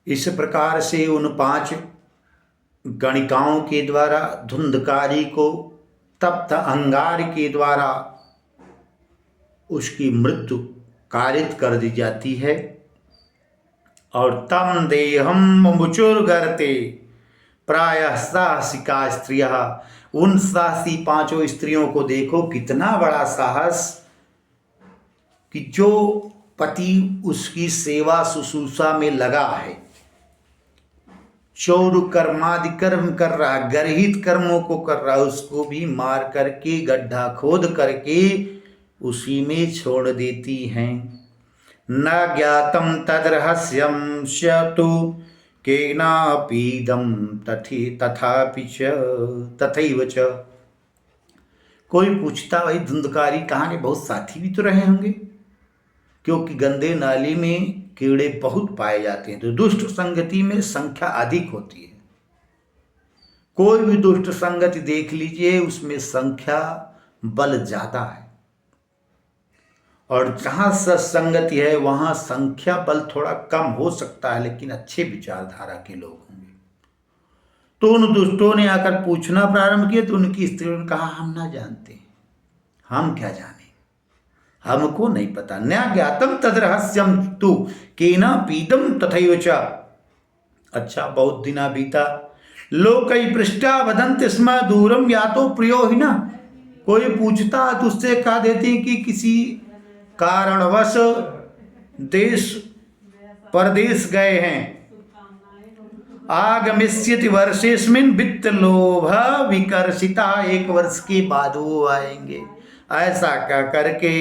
इस प्रकार से उन 5 गणिकाओं के द्वारा धुंधकारी को तप्त अंगार के द्वारा उसकी मृत्यु कारित कर दी जाती है। और तम देहम मुचुर्गर्ते प्रायः साहसिका स्त्रियः, उन साहसी 5 स्त्रियों को देखो कितना बड़ा साहस कि जो पति उसकी सेवा शुश्रूषा में लगा है, चौर कर्मादि कर्म कर रहा, गर्हित कर्मों को कर रहा, उसको भी मार करके गड्ढा खोद करके उसी में छोड़ देती हैं। न ज्ञातम तद्रहस्यम शतु केनापीदम तथापि च तथैव च। कोई पूछता भाई धुंधकारी कहाँ के, बहुत साथी भी तो रहे होंगे, क्योंकि गंदे नाली में कीड़े बहुत पाए जाते हैं, तो दुष्ट संगति में संख्या अधिक होती है। कोई भी दुष्ट संगति देख लीजिए, उसमें संख्या बल ज्यादा है, और जहां सत्संगति है वहां संख्या बल थोड़ा कम हो सकता है, लेकिन अच्छे विचारधारा के लोग होंगे। तो उन दुष्टों ने आकर पूछना प्रारंभ किया, तो उनकी स्त्रियों ने कहा हम ना जानते, हम क्या जाने, हमको नहीं पता। न ज्ञातम तद्रहस्यम तु केना पीतम तथैव च। अच्छा, बहुत दिना बीता, लोकै पृष्ठा वदन्ति स्म दूरम यातो प्रियो हि न। कोई पूछता तो उससे कह देती कि किसी कारणवश देश परदेश गए हैं, आगमिष्यति वर्षेस्मिन् वित्त लोभ विकर्षिता, 1 वर्ष के बाद वो आएंगे। ऐसा कह करके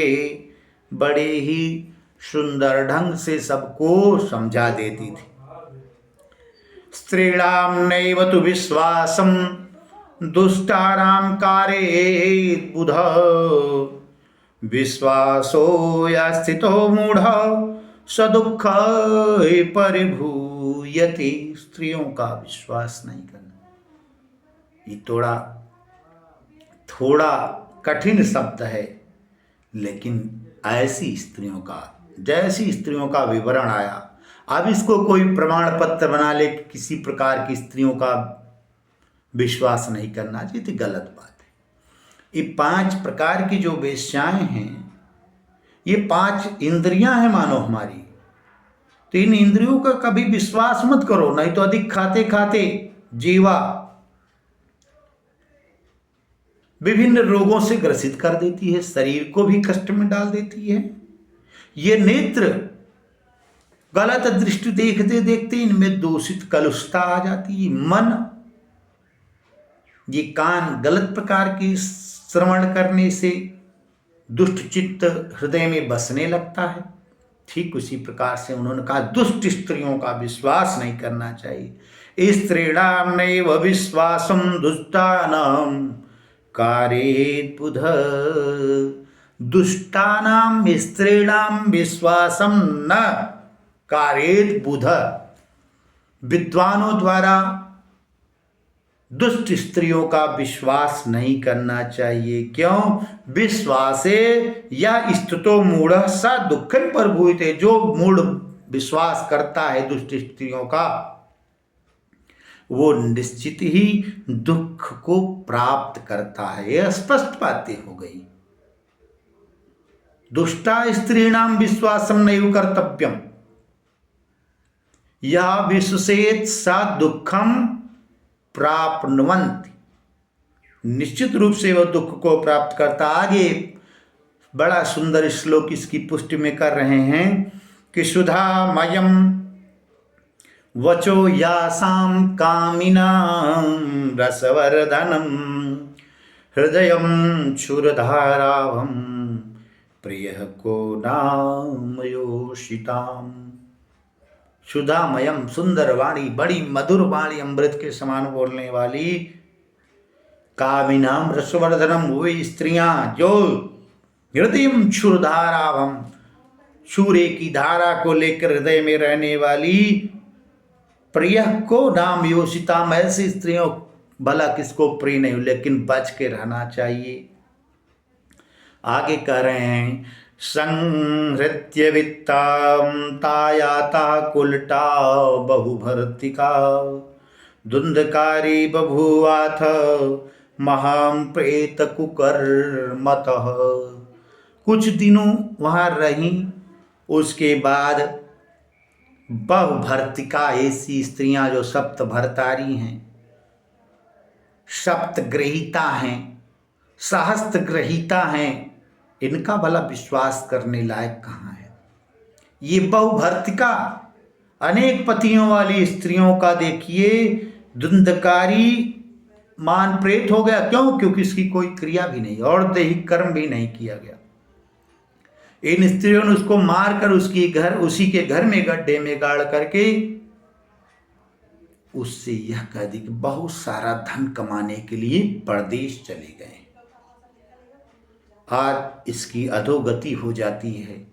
बड़े ही सुंदर ढंग से सबको समझा देती थी। स्त्रीणाम नैव तु विश्वासम दुष्टानाम कारेत् बुध, विश्वासो या स्थितो मूढ़ स दुःख परिभूयते। स्त्रियों का विश्वास नहीं करना, ये थोड़ा कठिन शब्द है, लेकिन ऐसी स्त्रियों का, जैसी स्त्रियों का विवरण आया, अब इसको कोई प्रमाण पत्र बना ले किसी प्रकार की स्त्रियों का विश्वास नहीं करना चाहिए, तो गलत बात है। ये 5 प्रकार की जो वेश्याएं हैं, ये 5 इंद्रियां हैं मानो हमारी, तो इन इंद्रियों का कभी विश्वास मत करो, नहीं तो अधिक खाते खाते जीवा विभिन्न रोगों से ग्रसित कर देती है, शरीर को भी कष्ट में डाल देती है। ये नेत्र गलत दृष्टि देखते देखते इनमें दूषित कलुषता आ जाती है। मन, ये कान गलत प्रकार की श्रवण करने से दुष्ट चित्त हृदय में बसने लगता है। ठीक उसी प्रकार से उन्होंने कहा दुष्ट स्त्रियों का विश्वास नहीं करना चाहिए। स्त्रीणाम नैव विश्वासम दुष्टानाम कारेत् बुध, दुष्टानाम स्त्रीणाम विश्वासम न कारेत् बुध। विद्वानों द्वारा दुष्ट स्त्रियों का विश्वास नहीं करना चाहिए। क्यों? विश्वासे या स्तुतो मूढ़ सा दुःखं परिभूयते। जो मूढ़ विश्वास करता है दुष्ट स्त्रियों का, वो निश्चित ही दुख को प्राप्त करता है। यह स्पष्ट बातें हो गई। दुष्टा स्त्रीणाम विश्वासम नैव कर्तव्यम, यह विश्वसेत सा दुखम प्राप्नुवन्ति। निश्चित रूप से वह दुख को प्राप्त करता। आगे बड़ा सुंदर श्लोक इसकी पुष्टि में कर रहे हैं कि सुधामयम वचो यासाम कामिनां रसवर्धनम हृदयम क्षुरधारावम प्रियः को नामयोषिताम। सुधामयम, सुंदर वाणी, बड़ी मधुर वाणी, अमृत के समान बोलने वाली, कामिनाम रसवर्धनम, वे स्त्रियां जो हृदयम क्षुरधारावम, क्षुरे की धारा को लेकर हृदय में रहने वाली, प्रिय को नाम योषिताम, ऐसी स्त्रियों भला किसको प्रिय नहीं, लेकिन बच के रहना चाहिए। आगे कह रहे हैं संहृत्य वित्तां तायाता कुलटा बहुभर्तिका धुंधकारी बभूवाथ महां प्रेत कुकर्मतः। कुछ दिनों वहाँ रही, उसके बाद बहुभर्तिका ऐसी स्त्रियां जो सप्त भरतारी हैं, सप्त ग्रहीता हैं, सहस्त्र ग्रहीता हैं, इनका भला विश्वास करने लायक कहाँ है। ये बहुभर्तिका अनेक पतियों वाली स्त्रियों का देखिए धुंधकारी मान प्रेत हो गया। क्यों? क्योंकि इसकी कोई क्रिया भी नहीं और दैहिक कर्म भी नहीं किया गया। इन स्त्रियों ने उसको मारकर उसी के घर में गड्ढे में गाड़ करके उससे यह कह दी कि बहुत सारा धन कमाने के लिए परदेश चले गए। आज इसकी अधोगति हो जाती है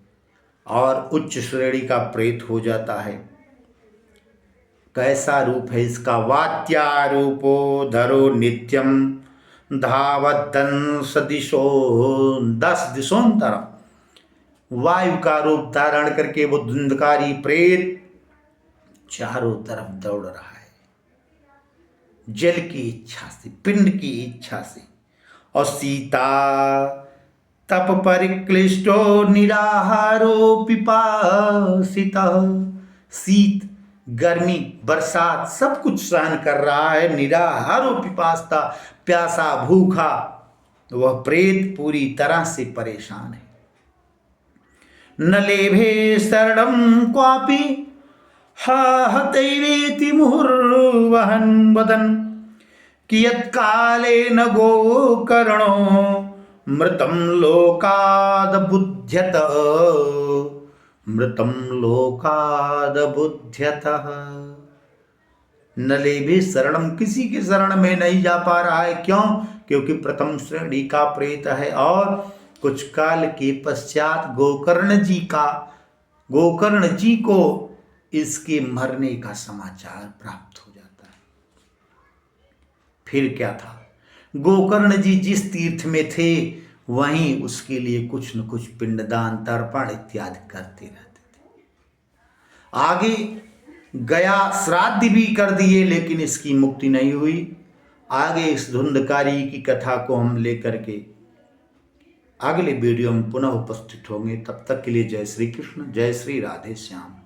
और उच्च श्रेणी का प्रेत हो जाता है। कैसा रूप है इसका? वात्यारूपो धरो नित्यम धावदन सदिशो 10 दिशोंतरम। वायु का रूप धारण करके वो धुंधकारी प्रेत चारों तरफ दौड़ रहा है, जल की इच्छा से, पिंड की इच्छा से। और सीता तप परिक्लिष्टो निराहारो पिपासिता। शीत, गर्मी, बरसात सब कुछ सहन कर रहा है, निराहारो पिपासता, प्यासा भूखा। वह प्रेत पूरी तरह से परेशान है। न लेभे शरणं क्वापि हतैवेति मुहुर्वहन् वदन् कियत्कालेन गोकर्णो मृतं लोकाद बुध्यत। मृतं लोकाद बुध्यतः। न लेभे शरणम, किसी के शरण में नहीं जा पा रहा है। क्यों? क्योंकि प्रथम श्रेणी का प्रेत है और कुछ काल के पश्चात गोकर्ण जी को इसके मरने का समाचार प्राप्त हो जाता है। फिर क्या था? गोकर्ण जी जिस तीर्थ में थे वहीं उसके लिए कुछ न कुछ पिंडदान, तर्पण इत्यादि करते रहते थे। आगे गया श्राद्ध भी कर दिए, लेकिन इसकी मुक्ति नहीं हुई। आगे इस धुंधकारी की कथा को हम लेकर के अगले वीडियो में पुनः उपस्थित होंगे। तब तक के लिए जय श्री कृष्ण, जय श्री राधे श्याम।